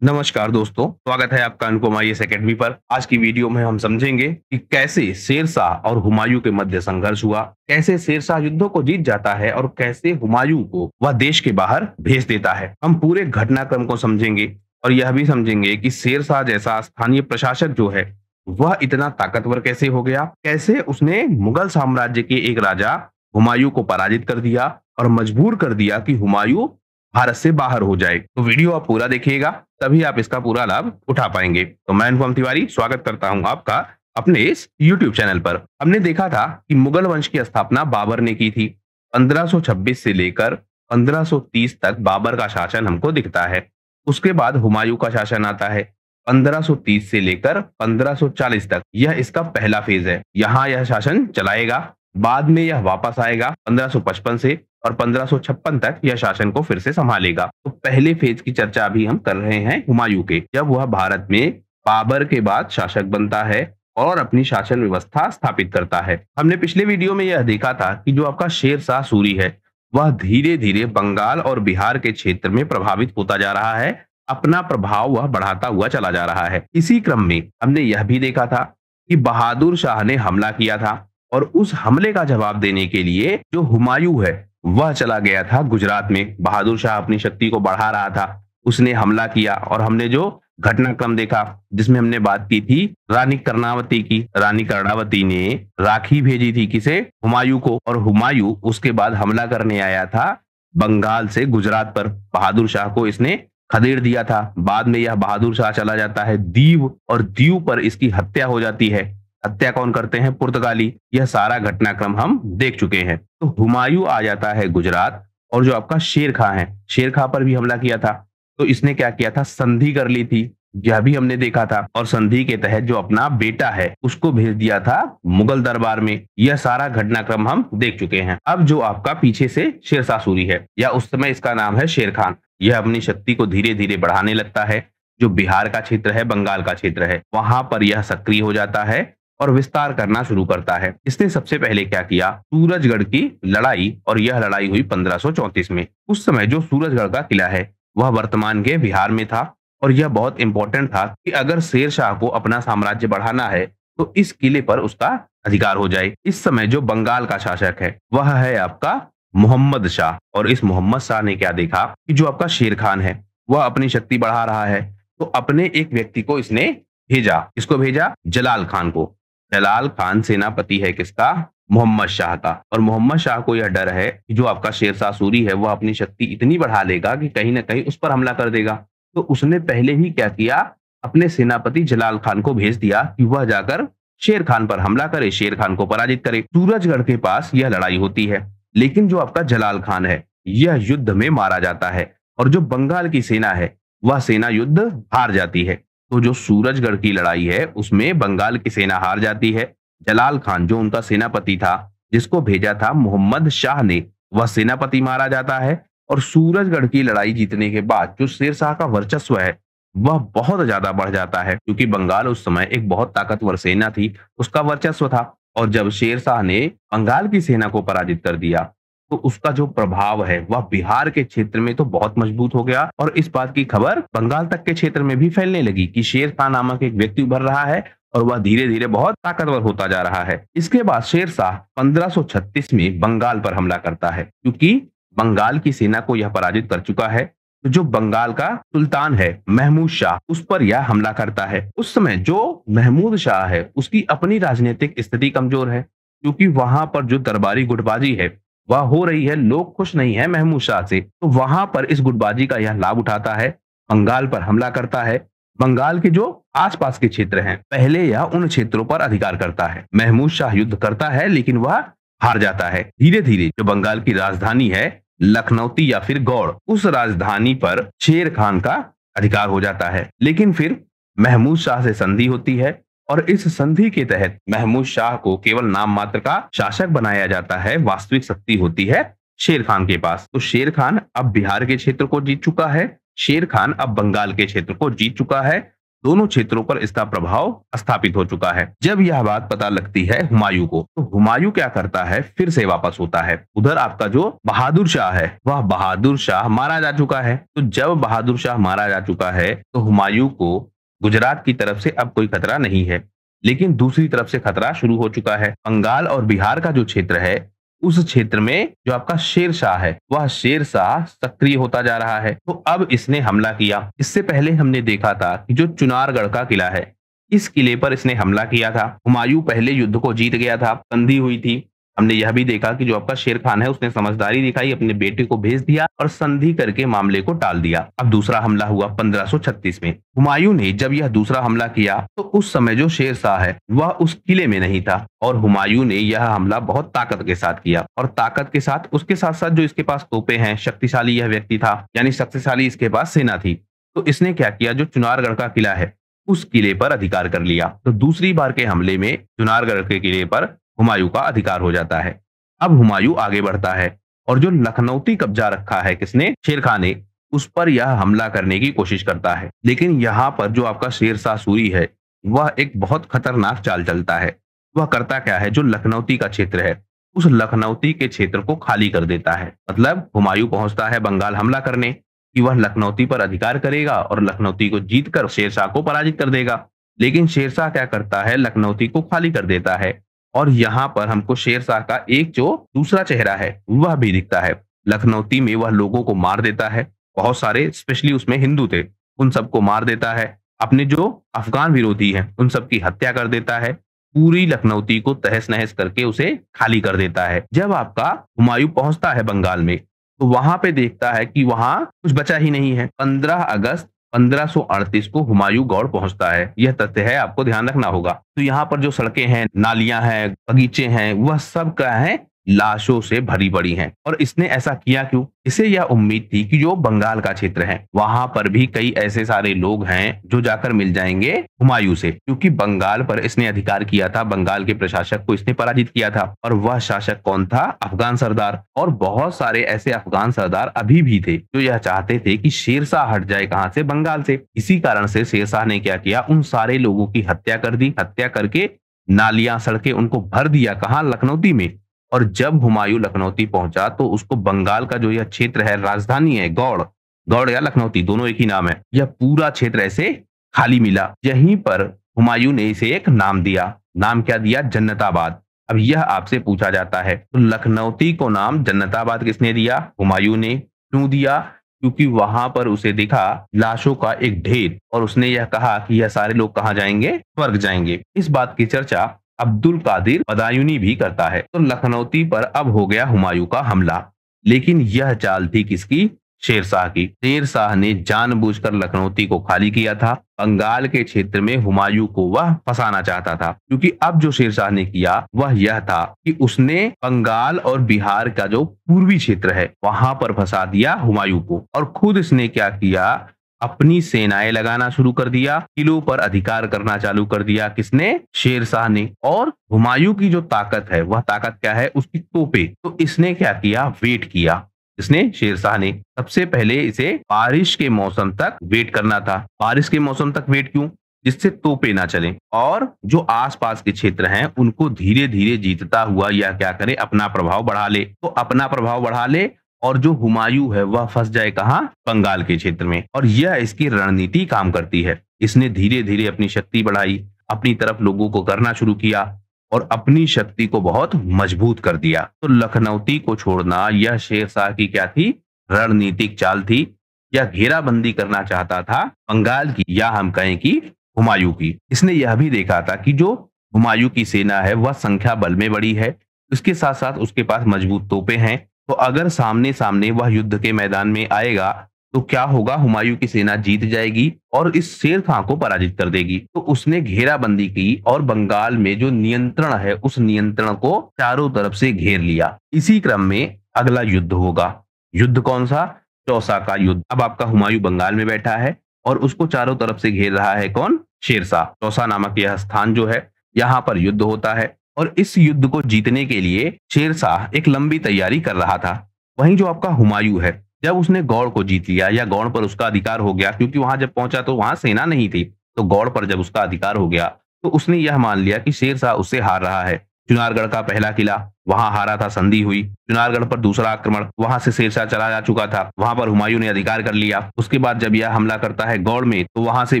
नमस्कार दोस्तों, स्वागत है आपका अनुपम आईएएस एकेडमी पर। आज की वीडियो में हम समझेंगे कि कैसे शेरशाह और हुमायूं के मध्य संघर्ष हुआ, कैसे शेरशाह युद्धों को जीत जाता है और कैसे हुमायूं को वह देश के बाहर भेज देता है। हम पूरे घटनाक्रम को समझेंगे और यह भी समझेंगे कि शेरशाह जैसा स्थानीय प्रशासक जो है वह इतना ताकतवर कैसे हो गया, कैसे उसने मुगल साम्राज्य के एक राजा हुमायूं को पराजित कर दिया और मजबूर कर दिया कि हुमायूं भारत से बाहर हो जाए। तो वीडियो आप पूरा देखिएगा, तभी आप इसका पूरा लाभ उठा पाएंगे। तो मैं अनुपम तिवारी स्वागत करता हूं आपका अपने इस YouTube चैनल पर। हमने देखा था कि मुगल वंश की स्थापना बाबर ने की थी। 1526 से लेकर 1530 तक बाबर का शासन हमको दिखता है। उसके बाद हुमायूं का शासन आता है 1530 से लेकर 1540 तक। यह इसका पहला फेज है। यहाँ यह शासन चलाएगा, बाद में यह वापस आएगा 1555 से और 1556 तक यह शासन को फिर से संभालेगा। तो पहले फेज की चर्चा अभी हम कर रहे हैं हुमायूं के, जब वह भारत में बाबर के बाद शासक बनता है और अपनी शासन व्यवस्था स्थापित करता है। हमने पिछले वीडियो में यह देखा था कि जो आपका शेरशाह सूरी है वह धीरे धीरे बंगाल और बिहार के क्षेत्र में प्रभावित होता जा रहा है, अपना प्रभाव वह बढ़ाता हुआ चला जा रहा है। इसी क्रम में हमने यह भी देखा था कि बहादुर शाह ने हमला किया था और उस हमले का जवाब देने के लिए जो हुमायूं है वह चला गया था गुजरात में। बहादुर शाह अपनी शक्ति को बढ़ा रहा था, उसने हमला किया और हमने जो घटनाक्रम देखा जिसमें हमने बात की थी रानी कर्णावती की। रानी कर्णावती ने राखी भेजी थी किसे? हुमायूं को, और हुमायूं उसके बाद हमला करने आया था बंगाल से गुजरात पर। बहादुर शाह को इसने खदेड़ दिया था। बाद में यह बहादुर शाह चला जाता है दीव और दीव पर इसकी हत्या हो जाती है। हत्या कौन करते हैं? पुर्तगाली। यह सारा घटनाक्रम हम देख चुके हैं। तो हुमायूं आ जाता है गुजरात और जो आपका शेर खां है, शेर खां पर भी हमला किया था। तो इसने क्या किया था? संधि कर ली थी, यह भी हमने देखा था। और संधि के तहत जो अपना बेटा है उसको भेज दिया था मुगल दरबार में। यह सारा घटनाक्रम हम देख चुके हैं। अब जो आपका पीछे से शेरशाह सूरी है, या उस समय इसका नाम है शेर खान, यह अपनी शक्ति को धीरे धीरे बढ़ाने लगता है। जो बिहार का क्षेत्र है, बंगाल का क्षेत्र है, वहां पर यह सक्रिय हो जाता है और विस्तार करना शुरू करता है। इसने सबसे पहले क्या किया? सूरजगढ़ की लड़ाई, और यह लड़ाई हुई 1534 में। उस समय जो सूरजगढ़ का किला है वह वर्तमान के बिहार में था और यह बहुत इंपॉर्टेंट था कि अगर शेरशाह को अपना साम्राज्य बढ़ाना है तो इस किले पर उसका अधिकार हो जाए। इस समय जो बंगाल का शासक है वह है आपका मोहम्मद शाह, और इस मोहम्मद शाह ने क्या देखा कि जो आपका शेर खान है वह अपनी शक्ति बढ़ा रहा है, तो अपने एक व्यक्ति को इसने भेजा। किसको भेजा? जलाल खान को। जलाल खान सेनापति है किसका? मोहम्मद शाह का। और मोहम्मद शाह को यह डर है कि जो आपका शेरशाह सूरी है वह अपनी शक्ति इतनी बढ़ा लेगा कि कहीं ना कहीं उस पर हमला कर देगा। तो उसने पहले ही क्या किया? अपने सेनापति जलाल खान को भेज दिया कि वह जाकर शेर खान पर हमला करे, शेर खान को पराजित करे। सूरजगढ़ के पास यह लड़ाई होती है, लेकिन जो आपका जलाल खान है यह युद्ध में मारा जाता है और जो बंगाल की सेना है वह सेना युद्ध हार जाती है। तो जो सूरजगढ़ की लड़ाई है उसमें बंगाल की सेना हार जाती है। जलाल खान जो उनका सेनापति था, जिसको भेजा था मोहम्मद शाह ने, वह सेनापति मारा जाता है। और सूरजगढ़ की लड़ाई जीतने के बाद जो शेरशाह का वर्चस्व है वह बहुत ज्यादा बढ़ जाता है, क्योंकि बंगाल उस समय एक बहुत ताकतवर सेना थी, उसका वर्चस्व था। और जब शेरशाह ने बंगाल की सेना को पराजित कर दिया तो उसका जो प्रभाव है वह बिहार के क्षेत्र में तो बहुत मजबूत हो गया, और इस बात की खबर बंगाल तक के क्षेत्र में भी फैलने लगी कि शेर खान नामक एक व्यक्ति उभर रहा है और वह धीरे धीरे बहुत ताकतवर होता जा रहा है। इसके बाद शेरशाह 1536 में बंगाल पर हमला करता है। क्योंकि बंगाल की सेना को यह पराजित कर चुका है, तो जो बंगाल का सुल्तान है महमूद शाह, उस पर यह हमला करता है। उस समय जो महमूद शाह है उसकी अपनी राजनीतिक स्थिति कमजोर है, क्योंकि वहां पर जो दरबारी गुटबाजी है वह हो रही है, लोग खुश नहीं है महमूद शाह से। तो वहां पर इस गुटबाजी का यह लाभ उठाता है, बंगाल पर हमला करता है। बंगाल के जो आसपास के क्षेत्र हैं पहले यह उन क्षेत्रों पर अधिकार करता है। महमूद शाह युद्ध करता है लेकिन वह हार जाता है। धीरे धीरे जो बंगाल की राजधानी है लखनौती या फिर गौड़, उस राजधानी पर शेर खान का अधिकार हो जाता है। लेकिन फिर महमूद शाह से संधि होती है और इस संधि के तहत महमूद शाह को केवल नाम मात्र का शासक बनाया जाता है, वास्तविक शक्ति होती है शेर खान के पास। तो शेर खान अब बिहार के क्षेत्र को जीत चुका है, शेर खान अब बंगाल के क्षेत्र को जीत चुका है। दोनों क्षेत्रों पर इसका प्रभाव स्थापित हो चुका है। जब यह बात पता लगती है हुमायूं को, तो हुमायूं क्या करता है, फिर से वापस होता है। उधर आपका जो बहादुर शाह है, वह बहादुर शाह मारा जा चुका है। तो जब बहादुर शाह मारा जा चुका है, तो हुमायूं को गुजरात की तरफ से अब कोई खतरा नहीं है। लेकिन दूसरी तरफ से खतरा शुरू हो चुका है। बंगाल और बिहार का जो क्षेत्र है, उस क्षेत्र में जो आपका शेर शाह है, वह शेर शाह सक्रिय होता जा रहा है। तो अब इसने हमला किया। इससे पहले हमने देखा था कि जो चुनारगढ़ का किला है, इस किले पर इसने हमला किया था। हुमायूं पहले युद्ध को जीत गया था, संधि हुई थी। हमने यह भी देखा कि जो आपका शेर खान है, उसने समझदारी दिखाई, अपने बेटे को भेज दिया और संधि करके मामले को टाल दिया। अब दूसरा हमला हुआ 1536 में। हुमायूं ने जब यह दूसरा हमला किया, तो उस समय जो शेर शाह है, वह उस किले में नहीं था और हुमायूं ने यह हमला बहुत ताकत के साथ किया। और ताकत के साथ, उसके साथ साथ जो इसके पास तोपे हैं, शक्तिशाली यह व्यक्ति था, यानी शक्तिशाली इसके पास सेना थी। तो इसने क्या किया, जो चुनारगढ़ का किला है, उस किले पर अधिकार कर लिया। तो दूसरी बार के हमले में चुनारगढ़ के किले पर हुमायूं का अधिकार हो जाता है। अब हुमायूं आगे बढ़ता है और जो लखनऊती कब्जा रखा है किसने, शेर खान ने, उस पर यह हमला करने की कोशिश करता है। लेकिन यहाँ पर जो आपका शेर शाह सूरी है, वह एक बहुत खतरनाक चाल चलता है। वह करता क्या है, जो लखनऊती का क्षेत्र है, उस लखनऊती के क्षेत्र को खाली कर देता है। मतलब हुमायूं पहुंचता है बंगाल हमला करने कि वह लखनऊती पर अधिकार करेगा और लखनऊती को जीतकर शेरशाह को पराजित कर देगा। लेकिन शेरशाह क्या करता है, लखनऊती को खाली कर देता है। और यहाँ पर हमको शेरशाह का एक जो दूसरा चेहरा है, वह भी दिखता है। लखनऊती में वह लोगों को मार देता है, बहुत सारे, स्पेशली उसमें हिंदू थे, उन सबको मार देता है। अपने जो अफगान विरोधी हैं, उन सबकी हत्या कर देता है। पूरी लखनऊती को तहस नहस करके उसे खाली कर देता है। जब आपका हुमायूं पहुंचता है बंगाल में, तो वहां पे देखता है कि वहां कुछ बचा ही नहीं है। 15 अगस्त 1538 को हुमायूं गौड़ पहुंचता है। यह तथ्य है, आपको ध्यान रखना होगा। तो यहाँ पर जो सड़कें हैं, नालियां हैं, बगीचे हैं, वह सब क्या है, लाशों से भरी पड़ी हैं। और इसने ऐसा किया क्यों? इसे यह उम्मीद थी कि जो बंगाल का क्षेत्र है, वहां पर भी कई ऐसे सारे लोग हैं जो जाकर मिल जाएंगे हुमायूं से, क्योंकि बंगाल पर इसने अधिकार किया था। बंगाल के प्रशासक को इसने पराजित किया था। और वह शासक कौन था? अफगान सरदार। और बहुत सारे ऐसे अफगान सरदार अभी भी थे जो यह चाहते थे कि शेरशाह हट जाए, कहां से? बंगाल से। इसी कारण से शेरशाह ने क्या किया, उन सारे लोगों की हत्या कर दी। हत्या करके नालियां, सड़कें उनको भर दिया। कहां? लखनऊती में। और जब हुमायूं लखनऊती पहुंचा, तो उसको बंगाल का जो यह क्षेत्र है, राजधानी है गौड़, गौड़ या लखनऊती दोनों एक ही नाम है, यह पूरा क्षेत्र ऐसे खाली मिला। यहीं पर हुमायूं ने इसे एक नाम दिया। नाम क्या दिया? जन्नताबाद। अब यह आपसे पूछा जाता है, तो लखनऊती को नाम जन्नताबाद किसने दिया? हुमायूं ने। क्यों दिया? क्योंकि वहां पर उसे दिखा लाशों का एक ढेर और उसने यह कहा कि यह सारे लोग कहाँ जाएंगे? स्वर्ग जाएंगे। इस बात की चर्चा अब्दुल कादिर बदायूनी भी करता है। तो लखनऊती पर अब हो गया हुमायूं का हमला। लेकिन यह चाल थी किसकी? शेरशाह की। शेरशाह ने जानबूझकर लखनऊती को खाली किया था। बंगाल के क्षेत्र में हुमायूं को वह फंसाना चाहता था, क्योंकि अब जो शेरशाह ने किया वह यह था कि उसने बंगाल और बिहार का जो पूर्वी क्षेत्र है, वहां पर फंसा दिया हुमायूं को। और खुद इसने क्या किया, अपनी सेनाएं लगाना शुरू कर दिया, किलों पर अधिकार करना चालू कर दिया। किसने? शेरशाह ने। और हुमायूं की जो ताकत है, वह ताकत क्या है? उसकी तोपे। तो इसने क्या किया? वेट किया। इसने, शेरशाह ने, सबसे पहले इसे बारिश के मौसम तक वेट करना था। बारिश के मौसम तक वेट क्यों? जिससे तोपे ना चले और जो आसपास के क्षेत्र हैं उनको धीरे धीरे जीतता हुआ यह क्या करे, अपना प्रभाव बढ़ा ले। तो अपना प्रभाव बढ़ा ले और जो हुमायूं है वह फंस जाए कहाँ? बंगाल के क्षेत्र में। और यह इसकी रणनीति काम करती है। इसने धीरे धीरे अपनी शक्ति बढ़ाई, अपनी तरफ लोगों को करना शुरू किया और अपनी शक्ति को बहुत मजबूत कर दिया। तो लखनऊती को छोड़ना यह शेरशाह की क्या थी? रणनीतिक चाल थी। यह घेराबंदी करना चाहता था बंगाल की, या हम कहें कि हुमायूं की। इसने यह भी देखा था कि जो हुमायूं की सेना है वह संख्या बल में बड़ी है, इसके साथ साथ उसके पास मजबूत तोपें हैं। तो अगर सामने सामने वह युद्ध के मैदान में आएगा तो क्या होगा? हुमायूं की सेना जीत जाएगी और इस शेर खां को पराजित कर देगी। तो उसने घेराबंदी की और बंगाल में जो नियंत्रण है, उस नियंत्रण को चारों तरफ से घेर लिया। इसी क्रम में अगला युद्ध होगा। युद्ध कौन सा? चौसा का युद्ध। अब आपका हुमायूं बंगाल में बैठा है और उसको चारों तरफ से घेर रहा है कौन? शेरशाह। चौसा नामक यह स्थान जो है, यहाँ पर युद्ध होता है और इस युद्ध को जीतने के लिए शेरशाह एक लंबी तैयारी कर रहा था। वहीं जो आपका हुमायूं है, जब उसने गौड़ को जीत लिया या गौड़ पर उसका अधिकार हो गया, क्योंकि वहां जब पहुंचा तो वहां सेना नहीं थी, तो गौड़ पर जब उसका अधिकार हो गया तो उसने यह मान लिया कि शेरशाह उससे हार रहा है। चुनारगढ़ का पहला किला, वहां हारा था, संधि हुई। चुनारगढ़ पर दूसरा आक्रमण, वहां से शेरशाह चला जा चुका था, वहां पर हुमायूं ने अधिकार कर लिया। उसके बाद जब यह हमला करता है गौड़ में, तो वहां से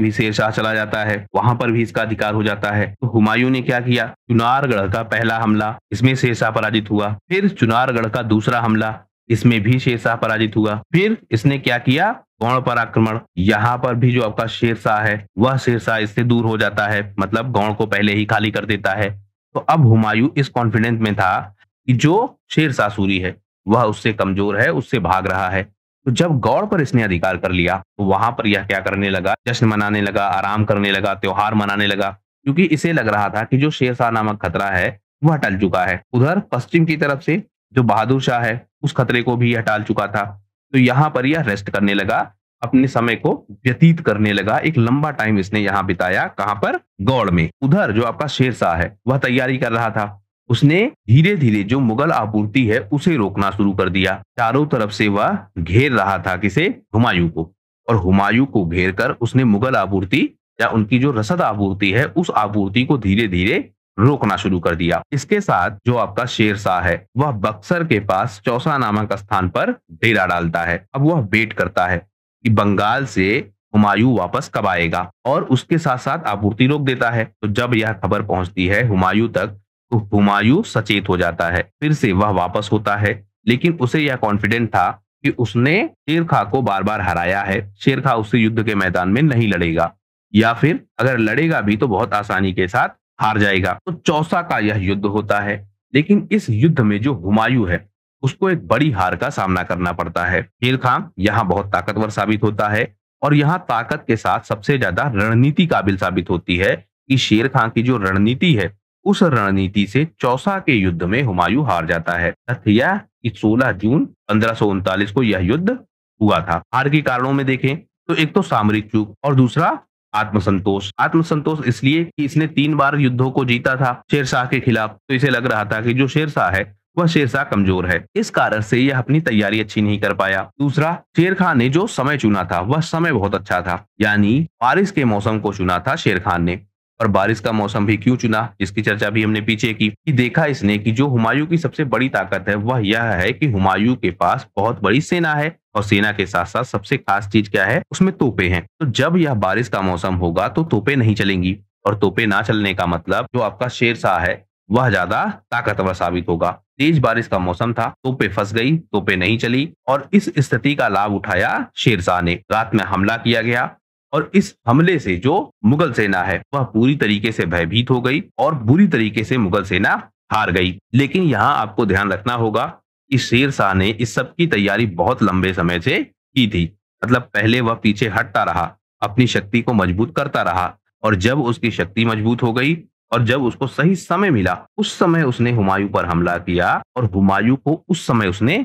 भी शेरशाह चला जाता है, वहां पर भी इसका अधिकार हो जाता है। तो हुमायूं ने क्या किया, चुनारगढ़ का पहला हमला, इसमें शेरशाह पराजित हुआ। फिर चुनारगढ़ का दूसरा हमला, इसमें भी शेरशाह पराजित हुआ। फिर इसने क्या किया, गौड़ पर आक्रमण, यहाँ पर भी जो आपका शेरशाह है वह शेरशाह इससे दूर हो जाता है, मतलब गौड़ को पहले ही खाली कर देता है। तो अब हुमायूं इस कॉन्फिडेंस में था कि जो शेरशाह सूरी है वह उससे कमजोर है, उससे भाग रहा है। तो जब गौड़ पर इसने अधिकार कर लिया तो वहां पर यह क्या करने लगा, जश्न मनाने लगा, आराम करने लगा, त्योहार मनाने लगा, क्योंकि इसे लग रहा था कि जो शेरशाह नामक खतरा है वह टल चुका है। उधर पश्चिम की तरफ से जो बहादुर शाह है उस खतरे को भी यह टाल चुका था। तो यहाँ पर यह रेस्ट करने लगा, अपने समय को व्यतीत करने लगा। एक लंबा टाइम इसने यहाँ बिताया, कहां पर, गौड़ में। उधर जो आपका शेरशाह है वह तैयारी कर रहा था, उसने धीरे धीरे जो मुगल आपूर्ति है उसे रोकना शुरू कर दिया। चारों तरफ से वह घेर रहा था किसे, हुमायूं को, और हुमायूं को घेर कर उसने मुगल आपूर्ति या उनकी जो रसद आपूर्ति है उस आपूर्ति को धीरे धीरे रोकना शुरू कर दिया। इसके साथ जो आपका शेरशाह है वह बक्सर के पास चौसा नामक स्थान पर डेरा डालता है। अब वह वेट करता है कि बंगाल से हुमायूं वापस कब आएगा, और उसके साथ साथ आपूर्ति रोक देता है। तो जब यह खबर पहुंचती है हुमायूं तक तो हुमायूं सचेत हो जाता है, फिर से वह वापस होता है। लेकिन उसे यह कॉन्फिडेंट था कि उसने शेर खां को बार बार हराया है, शेर खां उससे युद्ध के मैदान में नहीं लड़ेगा, या फिर अगर लड़ेगा भी तो बहुत आसानी के साथ हार जाएगा। तो चौसा का यह युद्ध होता है, लेकिन इस युद्ध में जो हुमायूं है उसको एक बड़ी हार का सामना करना पड़ता है। शेर खां यहाँ बहुत ताकतवर साबित होता है, और यहाँ ताकत के साथ सबसे ज्यादा रणनीति काबिल साबित होती है कि शेर खां की जो रणनीति है उस रणनीति से चौसा के युद्ध में हुमायूं हार जाता है। तथ्य यह कि 16 जून 1539 को यह युद्ध हुआ था। हार के कारणों में देखें तो एक तो सामरिक चूक और दूसरा आत्मसंतोष। आत्मसंतोष इसलिए कि इसने 3 बार युद्धों को जीता था शेरशाह के खिलाफ, तो इसे लग रहा था कि जो शेरशाह है वह शेरशाह कमजोर है, इस कारण से यह अपनी तैयारी अच्छी नहीं कर पाया। दूसरा, शेर खान ने जो समय चुना था वह समय बहुत अच्छा था, यानी बारिश के मौसम को चुना था शेर खान ने। और बारिश का मौसम भी क्यों चुना, जिसकी चर्चा भी हमने पीछे की, कि देखा इसने कि जो हुमायूं की सबसे बड़ी ताकत है वह यह है कि हुमायूं के पास बहुत बड़ी सेना है, और सेना के साथ साथ सबसे खास चीज क्या है, उसमें तोपें हैं। तो जब यह बारिश का मौसम होगा तो तोपें नहीं चलेंगी, और तोपें ना चलने का मतलब जो आपका शेरशाह है वह ज्यादा ताकतवर साबित होगा। तेज बारिश का मौसम था, तोपें फंस गई, तोपें नहीं चली, और इस स्थिति का लाभ उठाया शेरशाह ने। रात में हमला किया गया, और इस हमले से जो मुगल सेना है वह पूरी तरीके से भयभीत हो गई, और बुरी तरीके से मुगल सेना हार गई। लेकिन यहाँ आपको ध्यान रखना होगा कि शेरशाह ने इस सब की तैयारी बहुत लंबे समय से की थी। मतलब पहले वह पीछे हटता रहा, अपनी शक्ति को मजबूत करता रहा, और जब उसकी शक्ति मजबूत हो गई और जब उसको सही समय मिला उस समय उसने हुमायूं पर हमला किया, और हुमायूं को उस समय उसने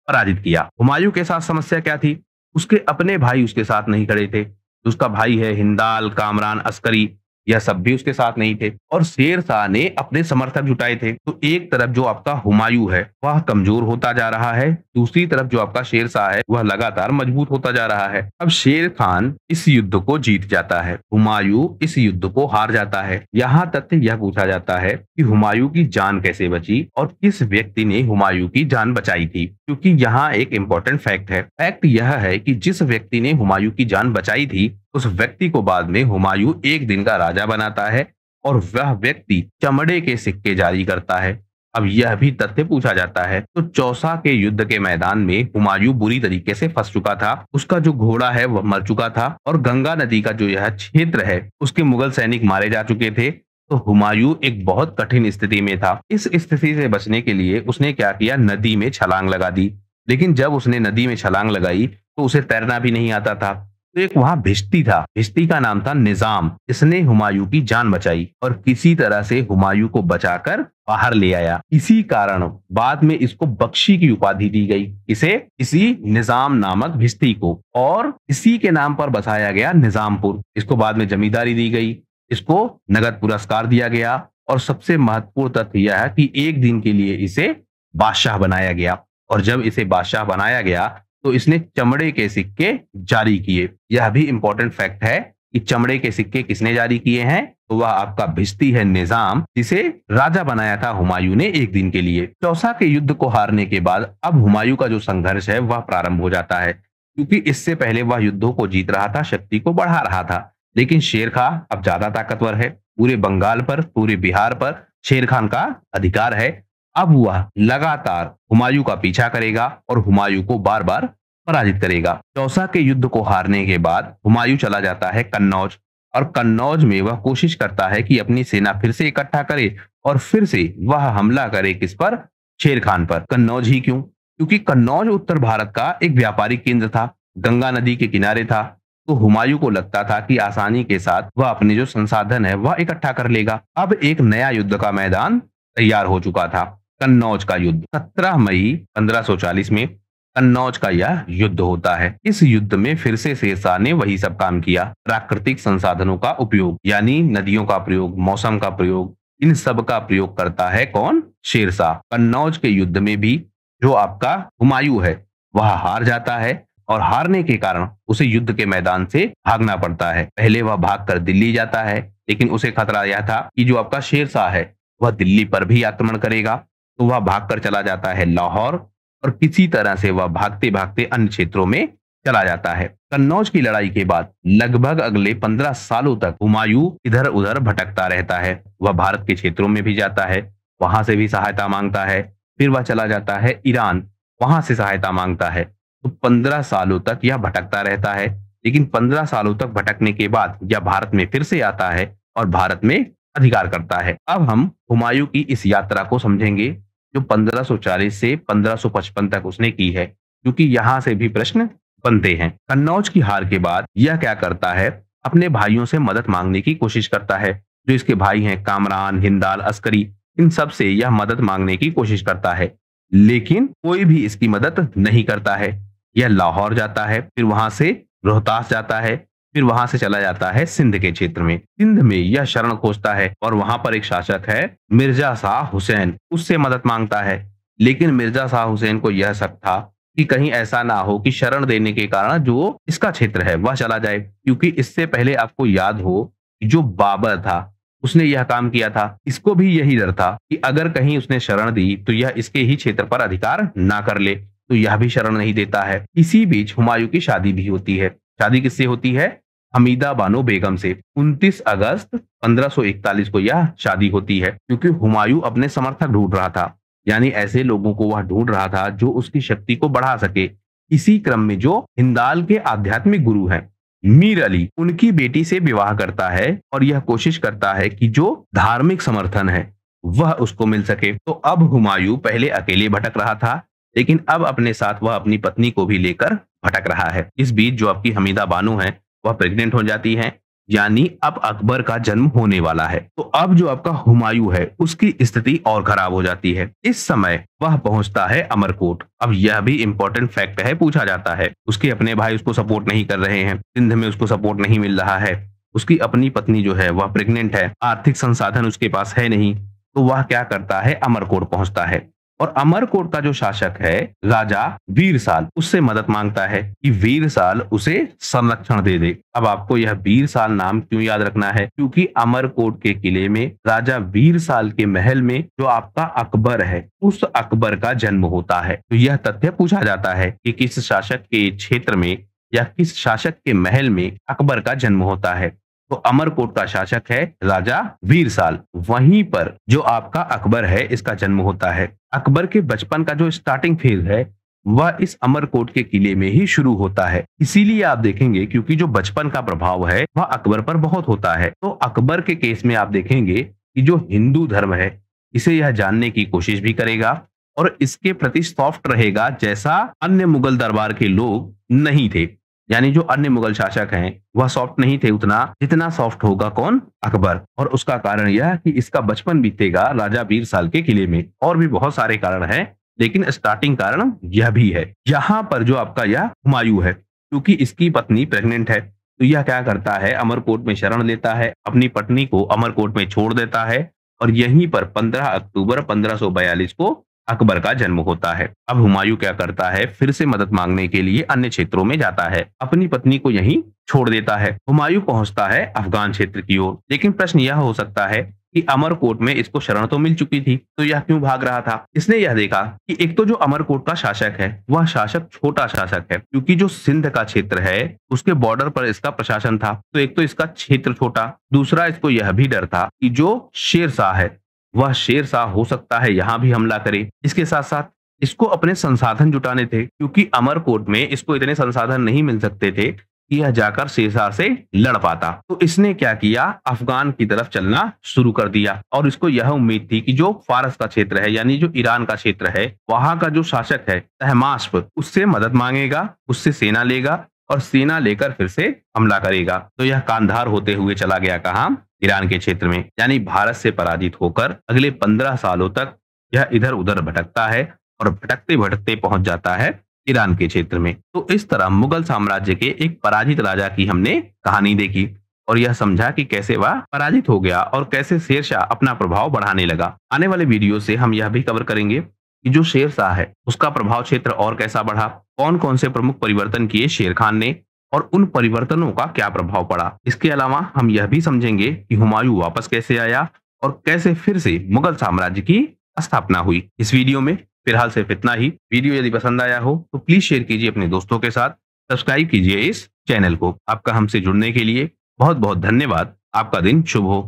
पराजित किया। हुमायूं के साथ समस्या क्या थी, उसके अपने भाई उसके साथ नहीं खड़े थे। उसका भाई है हिंदाल, कामरान, अस्करी, यह सब भी उसके साथ नहीं थे, और शेरशाह ने अपने समर्थक जुटाए थे। तो एक तरफ जो आपका हुमायूं है वह कमजोर होता जा रहा है, दूसरी तरफ जो आपका शेरशाह है वह लगातार मजबूत होता जा रहा है। अब शेर खान इस युद्ध को जीत जाता है, हुमायूं इस युद्ध को हार जाता है। यहाँ तथ्य यह पूछा जाता है कि हुमायूं की जान कैसे बची और किस व्यक्ति ने हुमायूं की जान बचाई थी, क्योंकि यहाँ एक इंपॉर्टेंट फैक्ट है। फैक्ट यह है कि जिस व्यक्ति ने हुमायूं की जान बचाई थी उस व्यक्ति को बाद में हुमायूं एक दिन का राजा बनाता है, और वह व्यक्ति चमड़े के सिक्के जारी करता है। अब यह भी तथ्य पूछा जाता है। तो चौसा के युद्ध के मैदान में हुमायूं बुरी तरीके से फंस चुका था, उसका जो घोड़ा है वह मर चुका था, और गंगा नदी का जो यह क्षेत्र है उसके मुगल सैनिक मारे जा चुके थे। तो हुमायूं एक बहुत कठिन स्थिति में था। इस स्थिति से बचने के लिए उसने क्या किया, नदी में छलांग लगा दी। लेकिन जब उसने नदी में छलांग लगाई तो उसे तैरना भी नहीं आता था। तो एक वहां भिश्ती था, भिश्ती का नाम था निजाम। इसने हुमायूं की जान बचाई और किसी तरह से हुमायूं को बचाकर बाहर ले आया। इसी कारण बाद में इसको बख्शी की उपाधि दी गई, इसे इसी निजाम नामक भिश्ती को, और इसी के नाम पर बसाया गया निजामपुर। इसको बाद में जमींदारी दी गई, इसको नगद पुरस्कार दिया गया, और सबसे महत्वपूर्ण तथ्य यह है कि एक दिन के लिए इसे बादशाह बनाया गया। और जब इसे बादशाह बनाया गया तो इसने चमड़े के सिक्के जारी किए। यह भी इंपॉर्टेंट फैक्ट है कि चमड़े के सिक्के किसने जारी किए हैं, तो वह आपका भिश्ती है निजाम, जिसे राजा बनाया था हुमायूं ने एक दिन के लिए। चौसा के युद्ध को हारने के बाद अब हुमायूं का जो संघर्ष है वह प्रारंभ हो जाता है, क्योंकि इससे पहले वह युद्धों को जीत रहा था, शक्ति को बढ़ा रहा था। लेकिन शेर खां अब ज्यादा ताकतवर है, पूरे बंगाल पर, पूरे बिहार पर शेर खान का अधिकार है। अब वह लगातार हुमायूं का पीछा करेगा और हुमायूं को बार बार पराजित करेगा। चौसा के युद्ध को हारने के बाद हुमायूं चला जाता है कन्नौज, और कन्नौज में वह कोशिश करता है कि अपनी सेना फिर से इकट्ठा करे और फिर से वह हमला करे, किस पर, शेर खान पर। कन्नौज ही क्यों? क्योंकि कन्नौज उत्तर भारत का एक व्यापारिक केंद्र था, गंगा नदी के किनारे था। तो हुमायूं को लगता था कि आसानी के साथ वह अपने जो संसाधन है वह इकट्ठा कर लेगा। अब एक नया युद्ध का मैदान तैयार हो चुका था, कन्नौज का युद्ध। 17 मई 1540 में कन्नौज का यह युद्ध होता है। इस युद्ध में फिर से शेरशाह ने वही सब काम किया। प्राकृतिक संसाधनों का उपयोग, यानी नदियों का प्रयोग, मौसम का प्रयोग, इन सब का प्रयोग करता है कौन? शेरशाह। कन्नौज के युद्ध में भी जो आपका हुमायूं है वह हार जाता है, और हारने के कारण उसे युद्ध के मैदान से भागना पड़ता है। पहले वह भागकर दिल्ली जाता है, लेकिन उसे खतरा यह था कि जो आपका शेरशाह है वह दिल्ली पर भी आक्रमण करेगा, तो वह भागकर चला जाता है लाहौर, और किसी तरह से वह भागते भागते अन्य क्षेत्रों में चला जाता है। कन्नौज की लड़ाई के बाद लगभग अगले 15 सालों तक हुमायूं इधर उधर भटकता रहता है। वह भारत के क्षेत्रों में भी जाता है, वहां से भी सहायता मांगता है, फिर वह चला जाता है ईरान, वहां से सहायता मांगता है। तो 15 सालों तक यह भटकता रहता है, लेकिन 15 सालों तक भटकने के बाद यह भारत में फिर से आता है और भारत में अधिकार करता है। अब हम हुमायूं की इस यात्रा को समझेंगे जो 1540 से 1555 तक उसने की है, क्योंकि यहां से भी प्रश्न बनते हैं। कन्नौज की हार के बाद यह क्या करता है, अपने भाइयों से मदद मांगने की कोशिश करता है। जो इसके भाई हैं कामरान, हिंदाल, अस्करी, इन सब से यह मदद मांगने की कोशिश करता है, लेकिन कोई भी इसकी मदद नहीं करता है। यह लाहौर जाता है, फिर वहां से रोहतास जाता है, फिर वहां से चला जाता है सिंध के क्षेत्र में। सिंध में यह शरण खोजता है और वहां पर एक शासक है मिर्जा शाह हुसैन, उससे मदद मांगता है। लेकिन मिर्जा शाह हुसैन को यह शक था कि कहीं ऐसा ना हो कि शरण देने के कारण जो इसका क्षेत्र है वह चला जाए, क्योंकि इससे पहले आपको याद हो कि जो बाबर था उसने यह काम किया था। इसको भी यही डर था कि अगर कहीं उसने शरण दी तो यह इसके ही क्षेत्र पर अधिकार ना कर ले, तो यह भी शरण नहीं देता है। इसी बीच हुमायूं की शादी भी होती है। शादी किससे होती है? हमीदा बानो बेगम से। 29 अगस्त 1541 को यह शादी होती है, क्योंकि हुमायूं अपने समर्थक ढूंढ रहा था, यानी ऐसे लोगों को वह ढूंढ रहा था जो उसकी शक्ति को बढ़ा सके। इसी क्रम में जो हिंदाल के आध्यात्मिक गुरु हैं मीर अली, उनकी बेटी से विवाह करता है और यह कोशिश करता है कि जो धार्मिक समर्थन है वह उसको मिल सके। तो अब हुमायूं पहले अकेले भटक रहा था, लेकिन अब अपने साथ वह अपनी पत्नी को भी लेकर भटक रहा है। इस बीच जो आपकी हमीदा बानो है वह प्रेग्नेंट हो जाती है, यानी अब अकबर का जन्म होने वाला है। तो अब जो आपका हुमायूं है उसकी स्थिति और खराब हो जाती है। इस समय वह पहुंचता है अमरकोट। अब यह भी इंपॉर्टेंट फैक्ट है, पूछा जाता है। उसके अपने भाई उसको सपोर्ट नहीं कर रहे हैं, सिंध में उसको सपोर्ट नहीं मिल रहा है, उसकी अपनी पत्नी जो है वह प्रेग्नेंट है, आर्थिक संसाधन उसके पास है नहीं, तो वह क्या करता है, अमरकोट पहुंचता है। और अमरकोट का जो शासक है राजा वीरसाल, उससे मदद मांगता है कि वीरसाल उसे संरक्षण दे दे। अब आपको यह वीरसाल नाम क्यों याद रखना है? क्योंकि अमरकोट के किले में राजा वीरसाल के महल में जो आपका अकबर है उस अकबर का जन्म होता है। तो यह तथ्य पूछा जाता है कि किस शासक के क्षेत्र में या किस शासक के महल में अकबर का जन्म होता है। तो अमरकोट का शासक है राजा वीरसाल, वहीं पर जो आपका अकबर है इसका जन्म होता है। अकबर के बचपन का जो स्टार्टिंग फेज है वह इस अमरकोट के किले में ही शुरू होता है। इसीलिए आप देखेंगे क्योंकि जो बचपन का प्रभाव है वह अकबर पर बहुत होता है। तो अकबर के केस में आप देखेंगे कि जो हिंदू धर्म है इसे यह जानने की कोशिश भी करेगा और इसके प्रति सॉफ्ट रहेगा, जैसा अन्य मुगल दरबार के लोग नहीं थे। यानी जो अन्य मुगल शासक हैं वह सॉफ्ट नहीं थे उतना जितना सॉफ्ट होगा कौन, अकबर। और उसका कारण यह कि इसका बचपन बीतेगा राजा वीरसाल के किले में। और भी बहुत सारे कारण हैं, लेकिन स्टार्टिंग कारण यह भी है। यहाँ पर जो आपका यह हुमायूं है, क्योंकि इसकी पत्नी प्रेग्नेंट है, तो यह क्या करता है, अमरकोट में शरण लेता है, अपनी पत्नी को अमरकोट में छोड़ देता है और यहीं पर 15 अक्टूबर 1542 को अकबर का जन्म होता है। अब हुमायूं क्या करता है, फिर से मदद मांगने के लिए अन्य क्षेत्रों में जाता है, अपनी पत्नी को यहीं छोड़ देता है। हुमायूं पहुंचता है अफगान क्षेत्र की ओर, लेकिन प्रश्न यह हो सकता है कि अमरकोट में इसको शरण तो मिल चुकी थी, तो यह क्यों भाग रहा था? इसने यह देखा कि एक तो जो अमरकोट का शासक है वह शासक छोटा शासक है, क्योंकि जो सिंध का क्षेत्र है उसके बॉर्डर पर इसका प्रशासन था, तो एक तो इसका क्षेत्र छोटा, दूसरा इसको यह भी डर था कि जो शेरशाह है वह शेरशाह हो सकता है यहाँ भी हमला करे। इसके साथ साथ इसको अपने संसाधन जुटाने थे, क्योंकि अमरकोट में इसको इतने संसाधन नहीं मिल सकते थे कि यह जाकर शेरशाह से लड़ पाता। तो इसने क्या किया, अफगान की तरफ चलना शुरू कर दिया, और इसको यह उम्मीद थी कि जो फारस का क्षेत्र है यानी जो ईरान का क्षेत्र है वहां का जो शासक है तहमास्प, उससे मदद मांगेगा, उससे सेना लेगा और सेना लेकर फिर से हमला करेगा। तो यह कांधार होते हुए चला गया कहां, ईरान के क्षेत्र में, यानी भारत से पराजित होकर अगले 15 सालों तक यह इधर उधर भटकता है और भटकते भटकते पहुंच जाता है ईरान के क्षेत्र में। तो इस तरह मुगल साम्राज्य के एक पराजित राजा की हमने कहानी देखी और यह समझा कि कैसे वह पराजित हो गया और कैसे शेरशाह अपना प्रभाव बढ़ाने लगा। आने वाले वीडियो से हम यह भी कवर करेंगे कि जो शेरशाह है उसका प्रभाव क्षेत्र और कैसा बढ़ा, कौन कौन से प्रमुख परिवर्तन किए शेर खान ने और उन परिवर्तनों का क्या प्रभाव पड़ा। इसके अलावा हम यह भी समझेंगे कि हुमायूं वापस कैसे आया और कैसे फिर से मुगल साम्राज्य की स्थापना हुई। इस वीडियो में फिलहाल सिर्फ इतना ही। वीडियो यदि पसंद आया हो तो प्लीज शेयर कीजिए अपने दोस्तों के साथ, सब्सक्राइब कीजिए इस चैनल को। आपका हमसे जुड़ने के लिए बहुत बहुत धन्यवाद। आपका दिन शुभ हो।